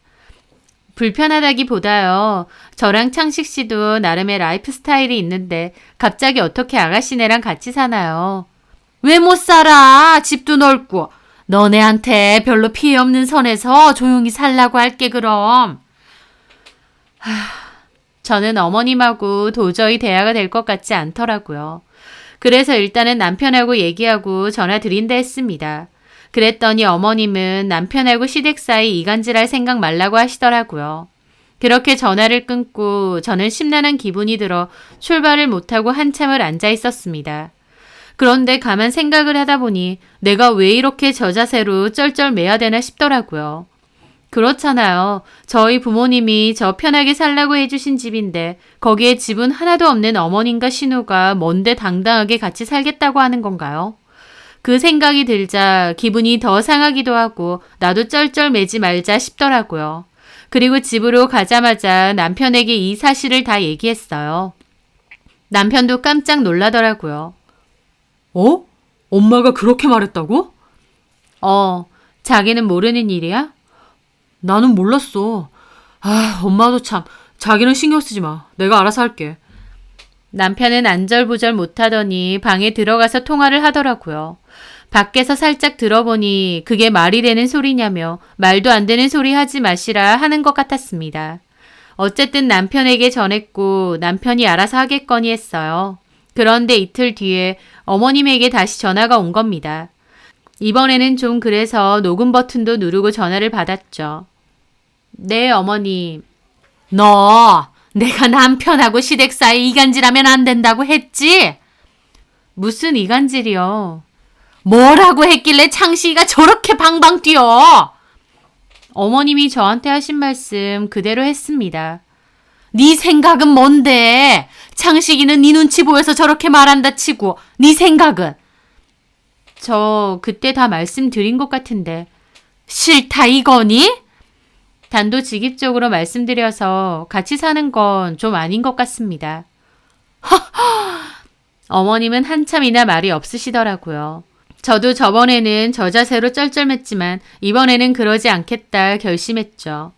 불편하다기보다요. 저랑 창식 씨도 나름의 라이프 스타일이 있는데 갑자기 어떻게 아가씨네랑 같이 사나요? 왜 못 살아? 집도 넓고. 너네한테 별로 피해 없는 선에서 조용히 살라고 할게 그럼. 저는 어머님하고 도저히 대화가 될 것 같지 않더라고요. 그래서 일단은 남편하고 얘기하고 전화 드린다 했습니다. 그랬더니 어머님은 남편하고 시댁 사이 이간질할 생각 말라고 하시더라고요. 그렇게 전화를 끊고 저는 심란한 기분이 들어 출발을 못하고 한참을 앉아 있었습니다. 그런데 가만 생각을 하다 보니 내가 왜 이렇게 저 자세로 쩔쩔매야 되나 싶더라고요. 그렇잖아요. 저희 부모님이 저 편하게 살라고 해주신 집인데 거기에 집은 하나도 없는 어머님과 신우가 뭔데 당당하게 같이 살겠다고 하는 건가요? 그 생각이 들자 기분이 더 상하기도 하고 나도 쩔쩔매지 말자 싶더라고요. 그리고 집으로 가자마자 남편에게 이 사실을 다 얘기했어요. 남편도 깜짝 놀라더라고요. 어? 엄마가 그렇게 말했다고? 자기는 모르는 일이야? 나는 몰랐어. 엄마도 참. 자기는 신경 쓰지 마. 내가 알아서 할게. 남편은 안절부절 못하더니 방에 들어가서 통화를 하더라고요. 밖에서 살짝 들어보니 그게 말이 되는 소리냐며 말도 안 되는 소리 하지 마시라 하는 것 같았습니다. 어쨌든 남편에게 전했고 남편이 알아서 하겠거니 했어요. 그런데 이틀 뒤에 어머님에게 다시 전화가 온 겁니다. 이번에는 좀 그래서 녹음 버튼도 누르고 전화를 받았죠. 네, 어머님. 너 내가 남편하고 시댁 사이 이간질하면 안 된다고 했지? 무슨 이간질이요? 뭐라고 했길래 창식이가 저렇게 방방 뛰어? 어머님이 저한테 하신 말씀 그대로 했습니다. 네 생각은 뭔데? 창식이는 네 눈치 보여서 저렇게 말한다 치고 네 생각은? 저 그때 다 말씀드린 것 같은데. 싫다 이거니? 단도직입적으로 말씀드려서 같이 사는 건 좀 아닌 것 같습니다. 어머님은 한참이나 말이 없으시더라고요. 저도 저번에는 저 자세로 쩔쩔맸지만 이번에는 그러지 않겠다 결심했죠.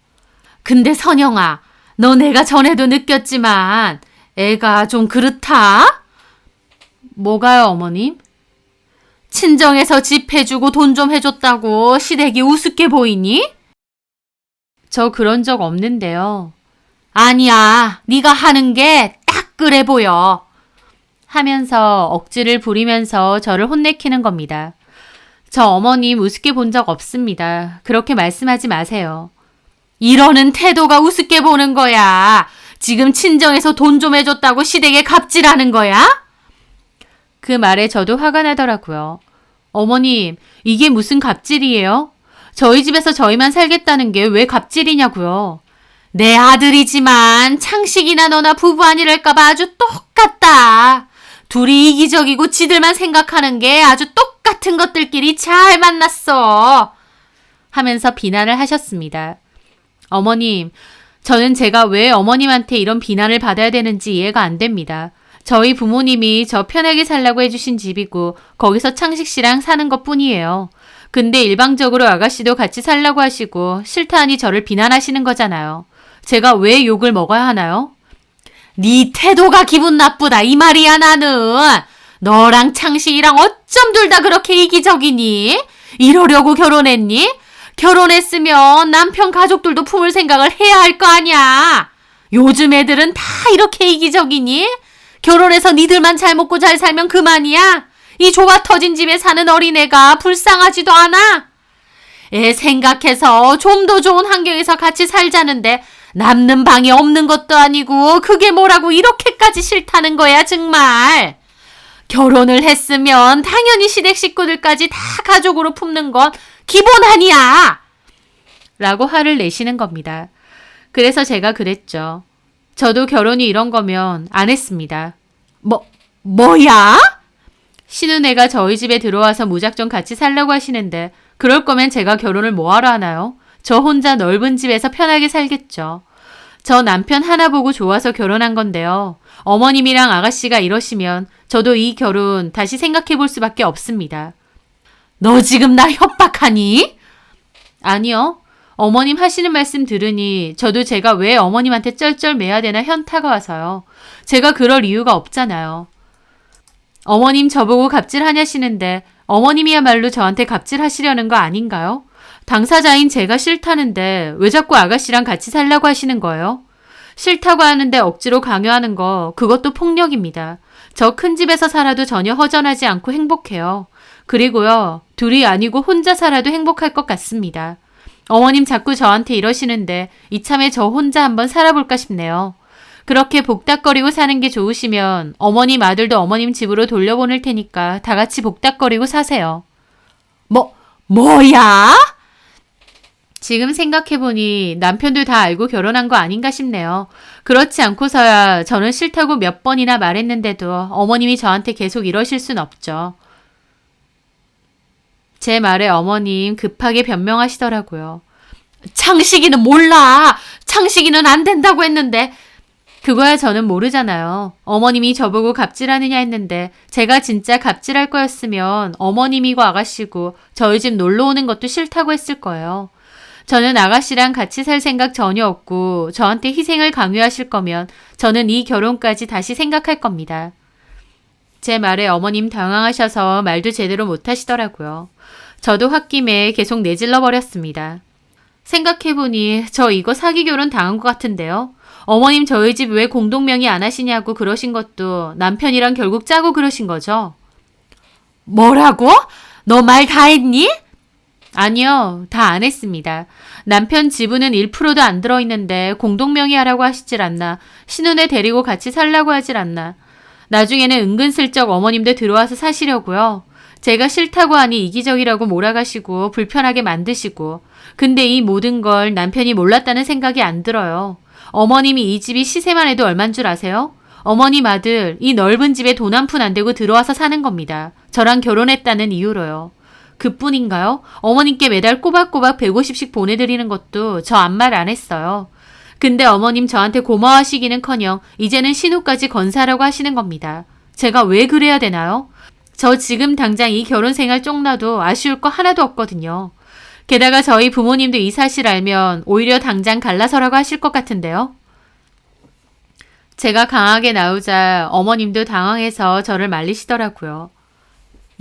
근데 선영아, 너 내가 전에도 느꼈지만 애가 좀 그렇다? 뭐가요, 어머님? 친정에서 집 해주고 돈 좀 해줬다고 시댁이 우습게 보이니? 저 그런 적 없는데요. 아니야, 네가 하는 게 딱 그래 보여. 하면서 억지를 부리면서 저를 혼내키는 겁니다. 저 어머님 우습게 본 적 없습니다. 그렇게 말씀하지 마세요. 이러는 태도가 우습게 보는 거야. 지금 친정에서 돈 좀 해줬다고 시댁에 갑질하는 거야? 그 말에 저도 화가 나더라고요. 어머님, 이게 무슨 갑질이에요? 저희 집에서 저희만 살겠다는 게 왜 갑질이냐고요. 내 아들이지만 창식이나 너나 부부 아니랄까봐 아주 똑같다. 둘이 이기적이고 지들만 생각하는 게 아주 똑같은 것들끼리 잘 만났어. 하면서 비난을 하셨습니다. 어머님, 저는 제가 왜 어머님한테 이런 비난을 받아야 되는지 이해가 안 됩니다. 저희 부모님이 저 편하게 살라고 해주신 집이고 거기서 창식 씨랑 사는 것 뿐이에요. 근데 일방적으로 아가씨도 같이 살라고 하시고 싫다 하니 저를 비난하시는 거잖아요. 제가 왜 욕을 먹어야 하나요? 네 태도가 기분 나쁘다 이 말이야 나는. 너랑 창식이랑 어쩜 둘 다 그렇게 이기적이니? 이러려고 결혼했니? 결혼했으면 남편 가족들도 품을 생각을 해야 할 거 아니야. 요즘 애들은 다 이렇게 이기적이니? 결혼해서 니들만 잘 먹고 잘 살면 그만이야? 이 좁아 터진 집에 사는 어린애가 불쌍하지도 않아? 애 생각해서 좀 더 좋은 환경에서 같이 살자는데 남는 방이 없는 것도 아니고 그게 뭐라고 이렇게까지 싫다는 거야 정말. 결혼을 했으면 당연히 시댁 식구들까지 다 가족으로 품는 건 기본 아니야. 라고 화를 내시는 겁니다. 그래서 제가 그랬죠. 저도 결혼이 이런 거면 안 했습니다. 뭐야? 신우네가 저희 집에 들어와서 무작정 같이 살라고 하시는데 그럴 거면 제가 결혼을 뭐하러 하나요? 저 혼자 넓은 집에서 편하게 살겠죠. 저 남편 하나 보고 좋아서 결혼한 건데요. 어머님이랑 아가씨가 이러시면 저도 이 결혼 다시 생각해 볼 수밖에 없습니다. 너 지금 나 협박하니? 아니요. 어머님 하시는 말씀 들으니 저도 제가 왜 어머님한테 쩔쩔매야 되나 현타가 와서요. 제가 그럴 이유가 없잖아요. 어머님 저보고 갑질하냐시는데 어머님이야말로 저한테 갑질하시려는 거 아닌가요? 당사자인 제가 싫다는데 왜 자꾸 아가씨랑 같이 살라고 하시는 거예요? 싫다고 하는데 억지로 강요하는 거 그것도 폭력입니다. 저 큰 집에서 살아도 전혀 허전하지 않고 행복해요. 그리고요, 둘이 아니고 혼자 살아도 행복할 것 같습니다. 어머님 자꾸 저한테 이러시는데 이참에 저 혼자 한번 살아볼까 싶네요. 그렇게 복닥거리고 사는 게 좋으시면 어머님 아들도 어머님 집으로 돌려보낼 테니까 다 같이 복닥거리고 사세요. 뭐야? 지금 생각해보니 남편도 다 알고 결혼한 거 아닌가 싶네요. 그렇지 않고서야 저는 싫다고 몇 번이나 말했는데도 어머님이 저한테 계속 이러실 순 없죠. 제 말에 어머님 급하게 변명하시더라고요. 창식이는 몰라. 창식이는 안 된다고 했는데. 그거야 저는 모르잖아요. 어머님이 저보고 갑질하느냐 했는데 제가 진짜 갑질할 거였으면 어머님이고 아가씨고 저희 집 놀러 오는 것도 싫다고 했을 거예요. 저는 아가씨랑 같이 살 생각 전혀 없고 저한테 희생을 강요하실 거면 저는 이 결혼까지 다시 생각할 겁니다. 제 말에 어머님 당황하셔서 말도 제대로 못 하시더라고요. 저도 홧김에 계속 내질러 버렸습니다. 생각해보니 저 이거 사기 결혼 당한 것 같은데요. 어머님 저희 집 왜 공동명의 안 하시냐고 그러신 것도 남편이랑 결국 짜고 그러신 거죠. 뭐라고? 너 말 다 했니? 아니요. 다 안 했습니다. 남편 지분은 1%도 안 들어있는데 공동명의 하라고 하시질 않나. 신혼에 데리고 같이 살라고 하질 않나. 나중에는 은근슬쩍 어머님도 들어와서 사시려고요. 제가 싫다고 하니 이기적이라고 몰아가시고 불편하게 만드시고. 근데 이 모든 걸 남편이 몰랐다는 생각이 안 들어요. 어머님이 이 집이 시세만 해도 얼만 줄 아세요? 어머님 아들 이 넓은 집에 돈 한 푼 안 대고 들어와서 사는 겁니다. 저랑 결혼했다는 이유로요. 그뿐인가요? 어머님께 매달 꼬박꼬박 150씩 보내드리는 것도 저 아무 말 안 했어요. 근데 어머님 저한테 고마워하시기는커녕 이제는 신우까지 건사하라고 하시는 겁니다. 제가 왜 그래야 되나요? 저 지금 당장 이 결혼 생활 쪽나도 아쉬울 거 하나도 없거든요. 게다가 저희 부모님도 이 사실 알면 오히려 당장 갈라서라고 하실 것 같은데요. 제가 강하게 나오자 어머님도 당황해서 저를 말리시더라고요.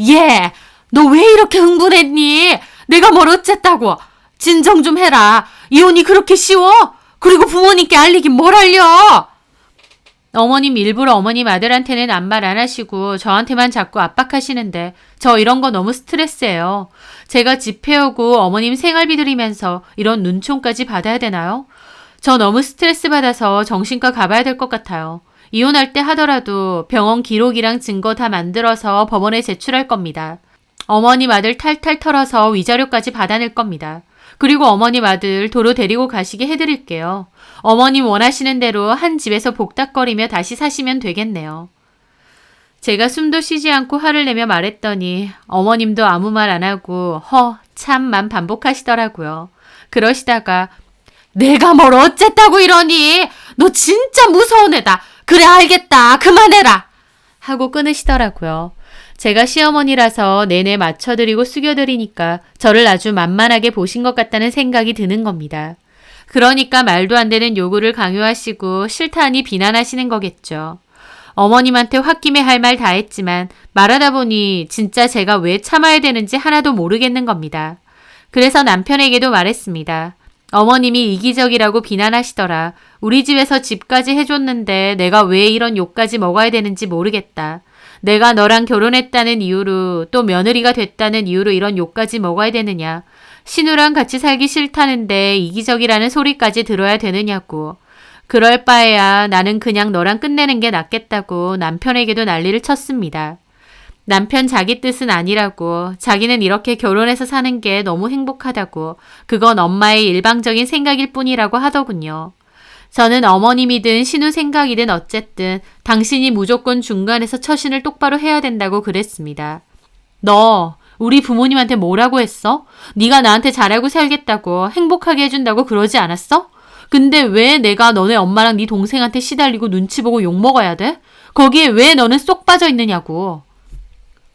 얘, 너 왜 이렇게 흥분했니? 내가 뭘 어쨌다고. 진정 좀 해라. 이혼이 그렇게 쉬워? 그리고 부모님께 알리긴 뭘 알려? 어머님 일부러 어머님 아들한테는 아무 말 안 하시고 저한테만 자꾸 압박하시는데 저 이런 거 너무 스트레스예요. 제가 집 해오고 어머님 생활비 들이면서 이런 눈총까지 받아야 되나요? 저 너무 스트레스 받아서 정신과 가봐야 될 것 같아요. 이혼할 때 하더라도 병원 기록이랑 증거 다 만들어서 법원에 제출할 겁니다. 어머님 아들 탈탈 털어서 위자료까지 받아낼 겁니다. 그리고 어머님 아들 도로 데리고 가시게 해드릴게요. 어머님 원하시는 대로 한 집에서 복닥거리며 다시 사시면 되겠네요. 제가 숨도 쉬지 않고 화를 내며 말했더니 어머님도 아무 말 안 하고 참만 반복하시더라고요. 그러시다가 내가 뭘 어쨌다고 이러니? 너 진짜 무서운 애다. 그래 알겠다. 그만해라. 하고 끊으시더라고요. 제가 시어머니라서 내내 맞춰드리고 숙여드리니까 저를 아주 만만하게 보신 것 같다는 생각이 드는 겁니다. 그러니까 말도 안 되는 요구를 강요하시고 싫다하니 비난하시는 거겠죠. 어머님한테 홧김에 할 말 다 했지만 말하다 보니 진짜 제가 왜 참아야 되는지 하나도 모르겠는 겁니다. 그래서 남편에게도 말했습니다. 어머님이 이기적이라고 비난하시더라. 우리 집에서 집까지 해줬는데 내가 왜 이런 욕까지 먹어야 되는지 모르겠다. 내가 너랑 결혼했다는 이유로 또 며느리가 됐다는 이유로 이런 욕까지 먹어야 되느냐. 신우랑 같이 살기 싫다는데 이기적이라는 소리까지 들어야 되느냐고. 그럴 바에야 나는 그냥 너랑 끝내는 게 낫겠다고 남편에게도 난리를 쳤습니다. 남편 자기 뜻은 아니라고, 자기는 이렇게 결혼해서 사는 게 너무 행복하다고, 그건 엄마의 일방적인 생각일 뿐이라고 하더군요. 저는 어머님이든 신우 생각이든 어쨌든 당신이 무조건 중간에서 처신을 똑바로 해야 된다고 그랬습니다. 너 우리 부모님한테 뭐라고 했어? 네가 나한테 잘하고 살겠다고 행복하게 해준다고 그러지 않았어? 근데 왜 내가 너네 엄마랑 네 동생한테 시달리고 눈치 보고 욕먹어야 돼? 거기에 왜 너는 쏙 빠져 있느냐고.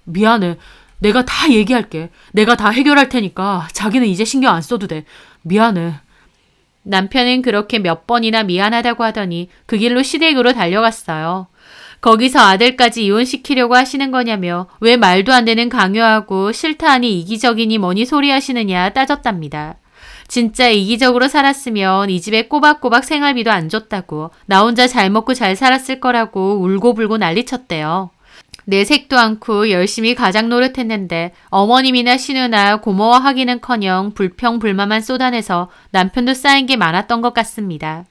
미안해. 내가 다 얘기할게. 내가 다 해결할 테니까 자기는 이제 신경 안 써도 돼. 미안해. 남편은 그렇게 몇 번이나 미안하다고 하더니 그 길로 시댁으로 달려갔어요. 거기서 아들까지 이혼시키려고 하시는 거냐며 왜 말도 안 되는 강요하고 싫다하니 이기적이니 뭐니 소리 하시느냐 따졌답니다. 진짜 이기적으로 살았으면 이 집에 꼬박꼬박 생활비도 안 줬다고, 나 혼자 잘 먹고 잘 살았을 거라고 울고불고 난리쳤대요. 내색도 않고 열심히 가장 노릇했는데 어머님이나 신우나 고마워하기는커녕 불평불만만 쏟아내서 남편도 쌓인 게 많았던 것 같습니다.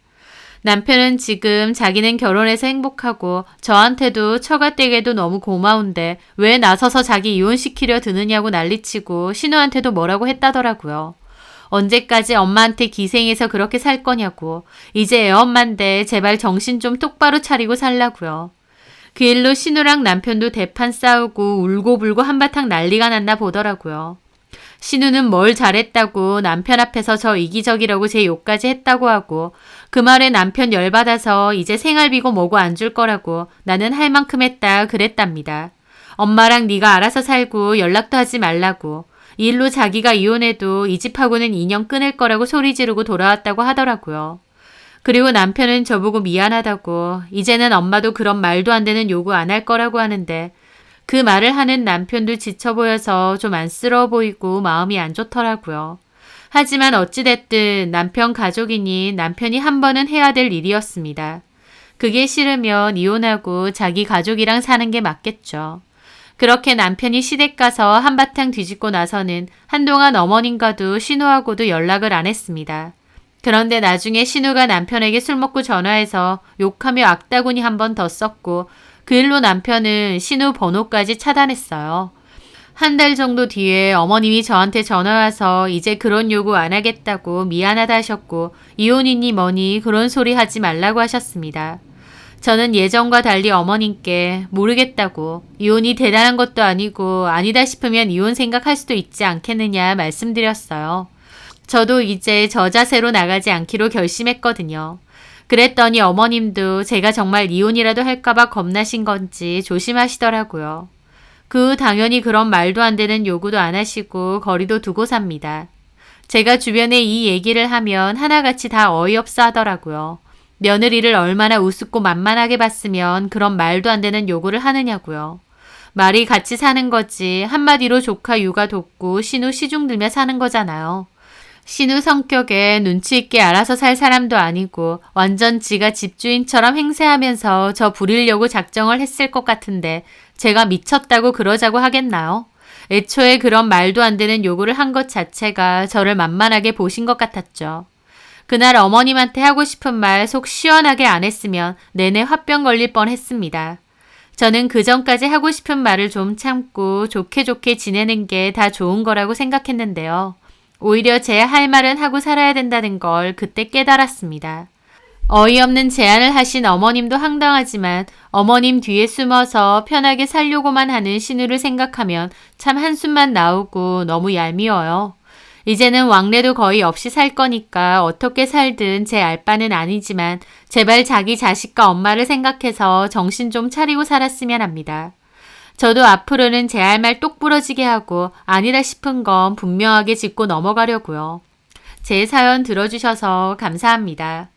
남편은 지금 자기는 결혼해서 행복하고 저한테도 처가댁에도 너무 고마운데 왜 나서서 자기 이혼시키려 드느냐고 난리치고 신우한테도 뭐라고 했다더라고요. 언제까지 엄마한테 기생해서 그렇게 살 거냐고. 이제 애엄마인데 제발 정신 좀 똑바로 차리고 살라고요. 그 일로 신우랑 남편도 대판 싸우고 울고불고 한바탕 난리가 났나 보더라고요. 신우는 뭘 잘했다고 남편 앞에서 저 이기적이라고 제 욕까지 했다고 하고, 그 말에 남편 열받아서 이제 생활비고 뭐고 안 줄 거라고 나는 할 만큼 했다 그랬답니다. 엄마랑 네가 알아서 살고 연락도 하지 말라고. 이 일로 자기가 이혼해도 이 집하고는 인연 끊을 거라고 소리 지르고 돌아왔다고 하더라고요. 그리고 남편은 저보고 미안하다고, 이제는 엄마도 그런 말도 안 되는 요구 안 할 거라고 하는데 그 말을 하는 남편도 지쳐 보여서 좀 안쓰러워 보이고 마음이 안 좋더라고요. 하지만 어찌됐든 남편 가족이니 남편이 한 번은 해야 될 일이었습니다. 그게 싫으면 이혼하고 자기 가족이랑 사는 게 맞겠죠. 그렇게 남편이 시댁 가서 한바탕 뒤집고 나서는 한동안 어머님과도 신우하고도 연락을 안 했습니다. 그런데 나중에 신우가 남편에게 술 먹고 전화해서 욕하며 악다구니 한 번 더 썼고, 그 일로 남편은 신우 번호까지 차단했어요. 한 달 정도 뒤에 어머님이 저한테 전화와서 이제 그런 요구 안 하겠다고 미안하다 하셨고, 이혼이니 뭐니 그런 소리 하지 말라고 하셨습니다. 저는 예전과 달리 어머님께 모르겠다고, 이혼이 대단한 것도 아니고 아니다 싶으면 이혼 생각할 수도 있지 않겠느냐 말씀드렸어요. 저도 이제 저 자세로 나가지 않기로 결심했거든요. 그랬더니 어머님도 제가 정말 이혼이라도 할까봐 겁나신 건지 조심하시더라고요. 그 후 당연히 그런 말도 안 되는 요구도 안 하시고 거리도 두고 삽니다. 제가 주변에 이 얘기를 하면 하나같이 다 어이없어 하더라고요. 며느리를 얼마나 우습고 만만하게 봤으면 그런 말도 안 되는 요구를 하느냐고요. 말이 같이 사는 거지 한마디로 조카 육아 돕고 신우 시중 들며 사는 거잖아요. 신우 성격에 눈치 있게 알아서 살 사람도 아니고 완전 지가 집주인처럼 행세하면서 저 부리려고 작정을 했을 것 같은데 제가 미쳤다고 그러자고 하겠나요? 애초에 그런 말도 안 되는 요구를 한 것 자체가 저를 만만하게 보신 것 같았죠. 그날 어머님한테 하고 싶은 말 속 시원하게 안 했으면 내내 화병 걸릴 뻔했습니다. 저는 그 전까지 하고 싶은 말을 좀 참고 좋게 지내는 게 다 좋은 거라고 생각했는데요. 오히려 제 할 말은 하고 살아야 된다는 걸 그때 깨달았습니다. 어이없는 제안을 하신 어머님도 황당하지만 어머님 뒤에 숨어서 편하게 살려고만 하는 신우를 생각하면 참 한숨만 나오고 너무 얄미워요. 이제는 왕래도 거의 없이 살 거니까 어떻게 살든 제 알 바는 아니지만 제발 자기 자식과 엄마를 생각해서 정신 좀 차리고 살았으면 합니다. 저도 앞으로는 제 할 말 똑 부러지게 하고 아니다 싶은 건 분명하게 짚고 넘어가려고요. 제 사연 들어주셔서 감사합니다.